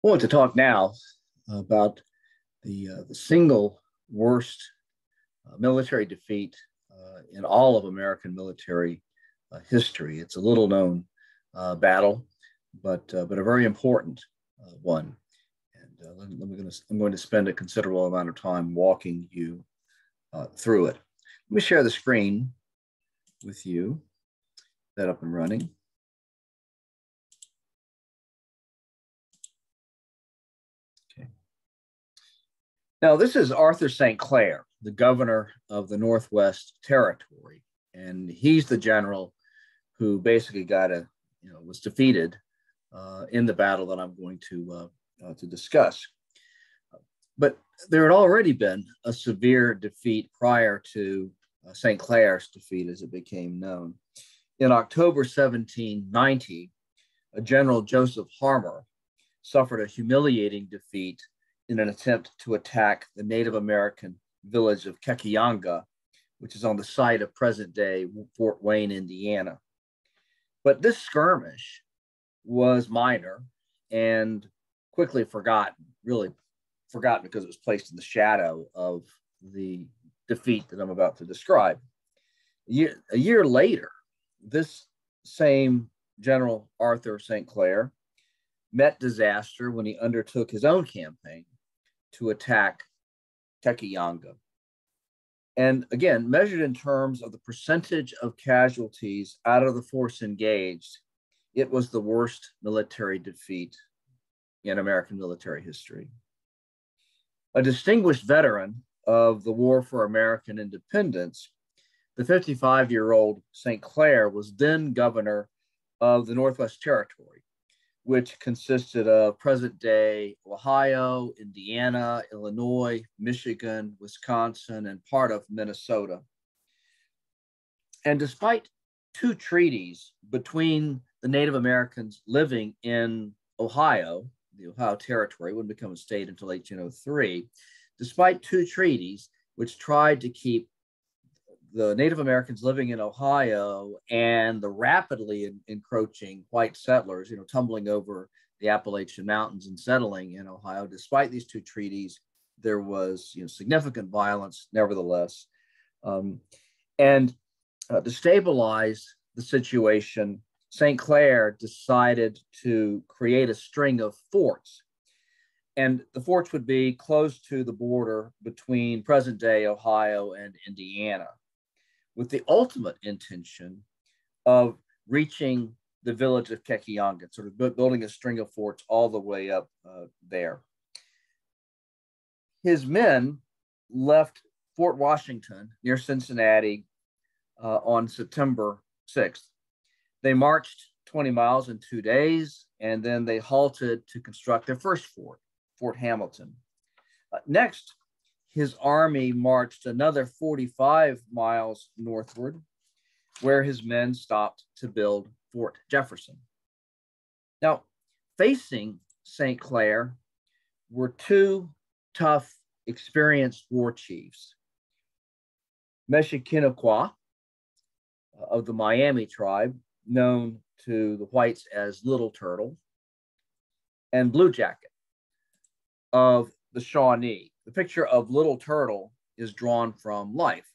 I want to talk now about the single worst military defeat in all of American military history. It's a little known battle, but a very important one. And I'm going to spend a considerable amount of time walking you through it. Let me share the screen with you. That up and running. Now, this is Arthur St. Clair, the governor of the Northwest Territory, and he's the general who basically was defeated in the battle that I'm going to discuss. But there had already been a severe defeat prior to St. Clair's defeat, as it became known. In October 1790, General Joseph Harmer suffered a humiliating defeat in an attempt to attack the Native American village of Kinaqua, which is on the site of present-day Fort Wayne, Indiana. But this skirmish was minor and quickly forgotten, really forgotten because it was placed in the shadow of the defeat that I'm about to describe. A year later, this same General Arthur St. Clair met disaster when he undertook his own campaign to attack Kinaqua. And again, measured in terms of the percentage of casualties out of the force engaged, it was the worst military defeat in American military history. A distinguished veteran of the War for American Independence, the 55-year-old St. Clair was then governor of the Northwest Territory, which consisted of present-day Ohio, Indiana, Illinois, Michigan, Wisconsin, and part of Minnesota. And despite two treaties between the Native Americans living in Ohio, the Ohio Territory wouldn't become a state until 1803, despite two treaties which tried to keep the Native Americans living in Ohio and the rapidly encroaching white settlers, tumbling over the Appalachian Mountains and settling in Ohio. Despite these two treaties, there was significant violence, nevertheless. And to stabilize the situation, St. Clair decided to create a string of forts. And the forts would be close to the border between present-day Ohio and Indiana, with the ultimate intention of reaching the village of Kinaqua, sort of building a string of forts all the way up there. His men left Fort Washington near Cincinnati on September 6th. They marched 20 miles in 2 days, and then they halted to construct their first fort, Fort Hamilton. Next, his army marched another 45 miles northward, where his men stopped to build Fort Jefferson. Now, facing St. Clair were two tough, experienced war chiefs, Mesha Kinaqua of the Miami tribe, known to the whites as Little Turtle, and Blue Jacket of the Shawnee. The picture of Little Turtle is drawn from life.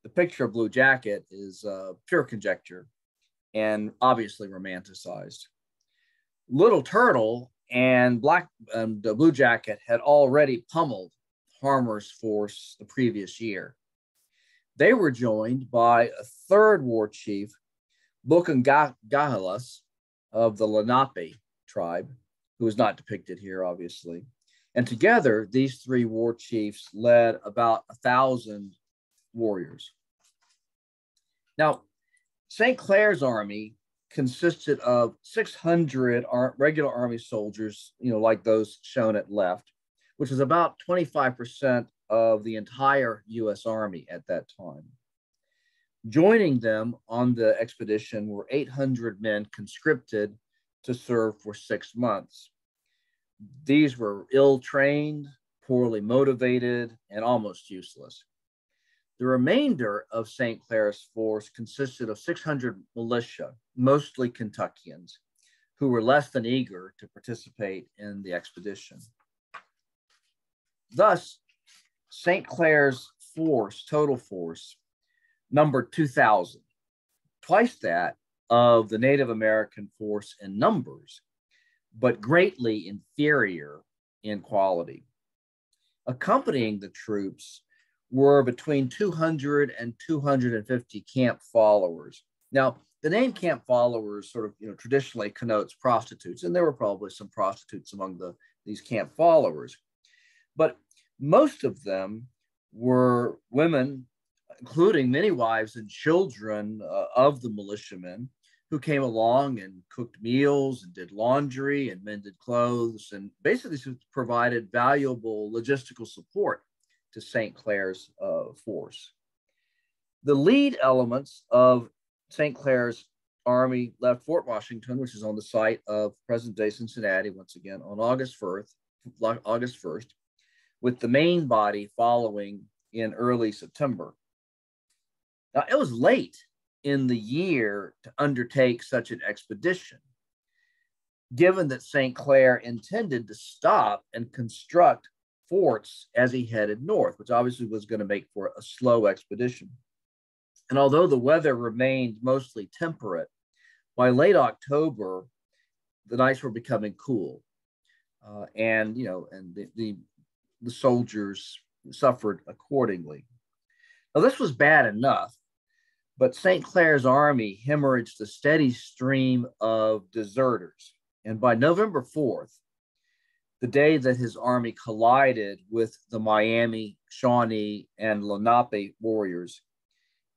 The picture of Blue Jacket is pure conjecture and obviously romanticized. Little Turtle and Blue Jacket had already pummeled Harmer's force the previous year. They were joined by a third war chief, Bukangahalas of the Lenape tribe, who is not depicted here, obviously. And together, these three war chiefs led about 1,000 warriors. Now, St. Clair's army consisted of 600 regular army soldiers, like those shown at left, which is about 25% of the entire U.S. Army at that time. Joining them on the expedition were 800 men conscripted to serve for 6 months. These were ill-trained, poorly motivated, and almost useless. The remainder of St. Clair's force consisted of 600 militia, mostly Kentuckians, who were less than eager to participate in the expedition. Thus, St. Clair's force, total force, numbered 2,000, twice that of the Native American force in numbers, but greatly inferior in quality. Accompanying the troops were between 200 and 250 camp followers. Now, the name camp followers sort of, traditionally connotes prostitutes, and there were probably some prostitutes among these camp followers. But most of them were women, including many wives and children of the militiamen, who came along and cooked meals and did laundry and mended clothes and basically provided valuable logistical support to St. Clair's force. The lead elements of St. Clair's army left Fort Washington, which is on the site of present-day Cincinnati, once again, on August 1st, with the main body following in early September. Now, it was late in the year to undertake such an expedition, given that St. Clair intended to stop and construct forts as he headed north, which obviously was going to make for a slow expedition. And although the weather remained mostly temperate, by late October, the nights were becoming cool. And the soldiers suffered accordingly. Now, this was bad enough, but St. Clair's army hemorrhaged a steady stream of deserters. And by November 4th, the day that his army collided with the Miami, Shawnee, and Lenape warriors,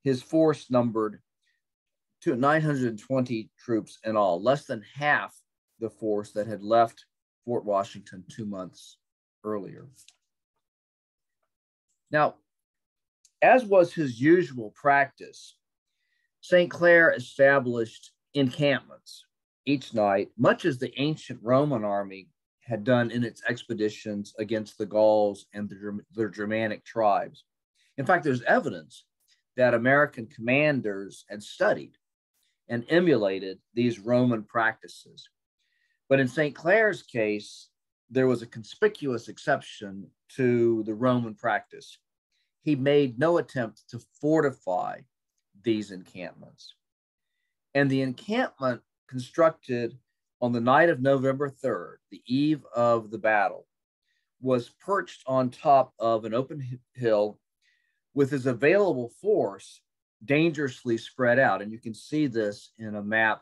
his force numbered 920 troops in all, less than half the force that had left Fort Washington 2 months earlier. Now, as was his usual practice, St. Clair established encampments each night, much as the ancient Roman army had done in its expeditions against the Gauls and their Germanic tribes. In fact, there's evidence that American commanders had studied and emulated these Roman practices. But in St. Clair's case, there was a conspicuous exception to the Roman practice. He made no attempt to fortify these encampments. And the encampment constructed on the night of November 3rd, the eve of the battle, was perched on top of an open hill with his available force dangerously spread out. And you can see this in a map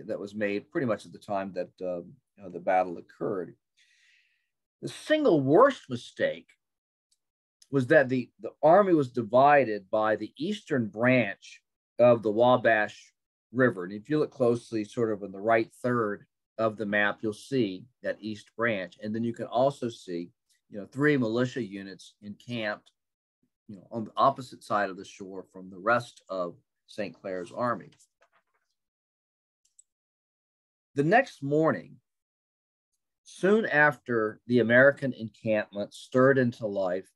that was made pretty much at the time that the battle occurred. The single worst mistake was that the army was divided by the eastern branch of the Wabash River. And if you look closely, sort of in the right third of the map, you'll see that east branch. And then you can also see, 3 militia units encamped, on the opposite side of the shore from the rest of St. Clair's army. The next morning, soon after the American encampment stirred into life,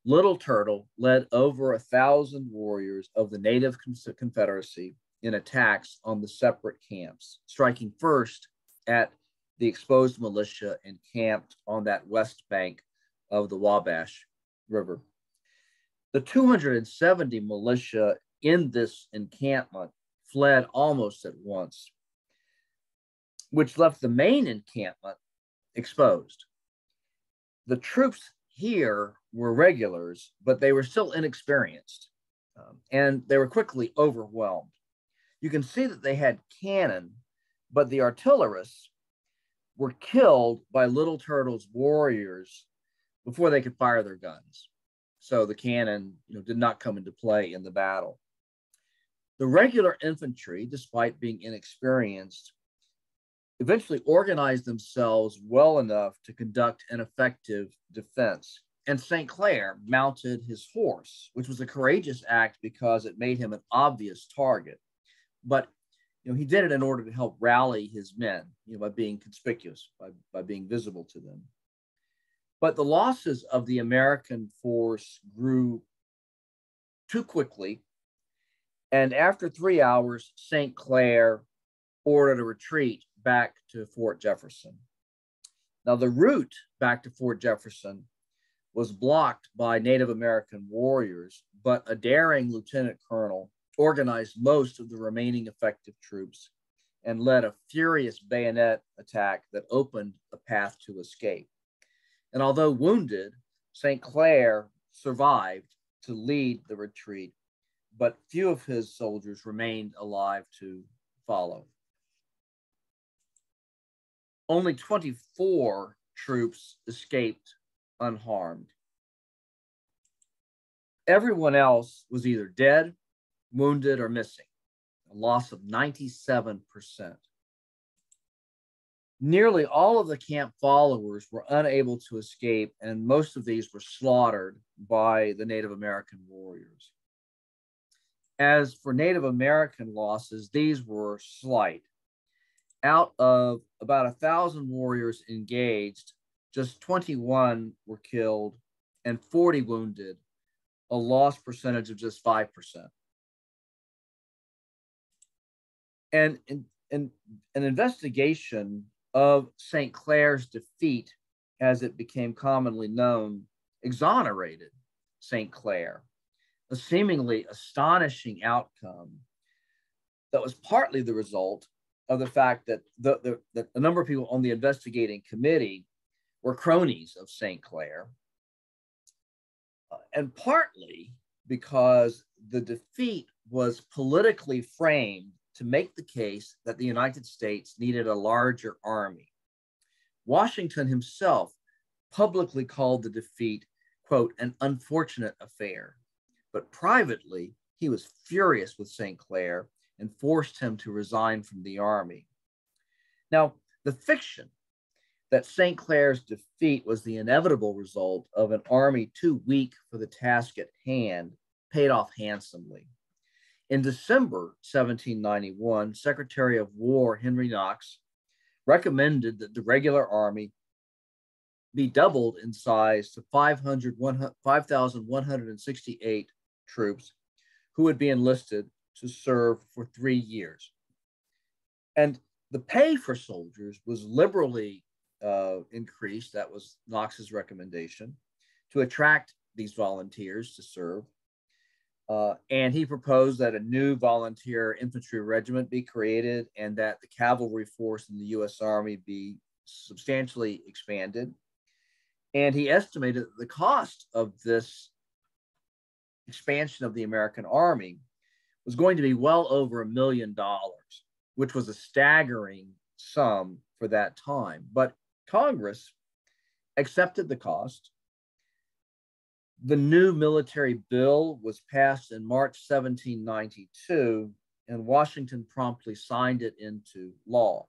Little Turtle led over 1,000 warriors of the Native Confederacy in attacks on the separate camps, striking first at the exposed militia encamped on that west bank of the Wabash River. The 270 militia in this encampment fled almost at once, which left the main encampment exposed. The troops here were regulars, but they were still inexperienced, and they were quickly overwhelmed. You can see that they had cannon, but the artillerists were killed by Little Turtle's warriors before they could fire their guns. So the cannon, did not come into play in the battle. The regular infantry, despite being inexperienced, eventually organized themselves well enough to conduct an effective defense. And St. Clair mounted his horse, which was a courageous act because it made him an obvious target. But he did it in order to help rally his men, by being conspicuous, by being visible to them. But the losses of the American force grew too quickly. And after 3 hours, St. Clair ordered a retreat back to Fort Jefferson. Now, the route back to Fort Jefferson was blocked by Native American warriors, but a daring lieutenant colonel organized most of the remaining effective troops and led a furious bayonet attack that opened a path to escape. And although wounded, St. Clair survived to lead the retreat, but few of his soldiers remained alive to follow. Only 24 troops escaped unharmed. Everyone else was either dead, wounded, or missing, a loss of 97%. Nearly all of the camp followers were unable to escape, and most of these were slaughtered by the Native American warriors. As for Native American losses, these were slight. Out of about 1,000 warriors engaged, just 21 were killed and 40 wounded, a loss percentage of just 5%. And an investigation of St. Clair's defeat, as it became commonly known, exonerated St. Clair, a seemingly astonishing outcome that was partly the result of the fact that a number of people on the investigating committee were cronies of St. Clair, and partly because the defeat was politically framed to make the case that the United States needed a larger army. Washington himself publicly called the defeat, quote, an unfortunate affair, but privately he was furious with St. Clair and forced him to resign from the army. Now, the fiction that St. Clair's defeat was the inevitable result of an army too weak for the task at hand paid off handsomely. In December 1791, Secretary of War Henry Knox recommended that the regular army be doubled in size to 5,168 troops who would be enlisted to serve for 3 years. And the pay for soldiers was liberally increased. That was Knox's recommendation, to attract these volunteers to serve. And he proposed that a new volunteer infantry regiment be created and that the cavalry force in the U.S. Army be substantially expanded. And he estimated that the cost of this expansion of the American Army was going to be well over $1 million, which was a staggering sum for that time. But Congress accepted the cost. The new military bill was passed in March 1792, and Washington promptly signed it into law.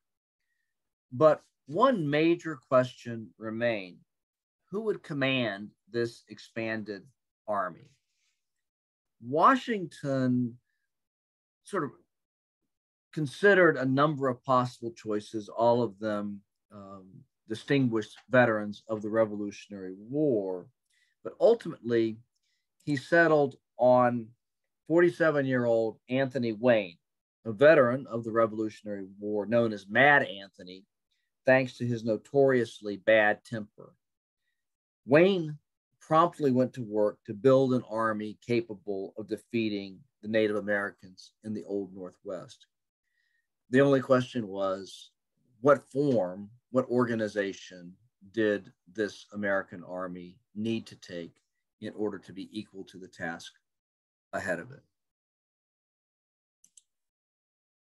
But one major question remained: who would command this expanded army? Washington sort of considered a number of possible choices, all of them distinguished veterans of the Revolutionary War. But ultimately, he settled on 47-year-old Anthony Wayne, a veteran of the Revolutionary War known as Mad Anthony, thanks to his notoriously bad temper. Wayne promptly went to work to build an army capable of defeating the Native Americans in the Old Northwest. The only question was, what form, what organization did this American army need to take in order to be equal to the task ahead of it?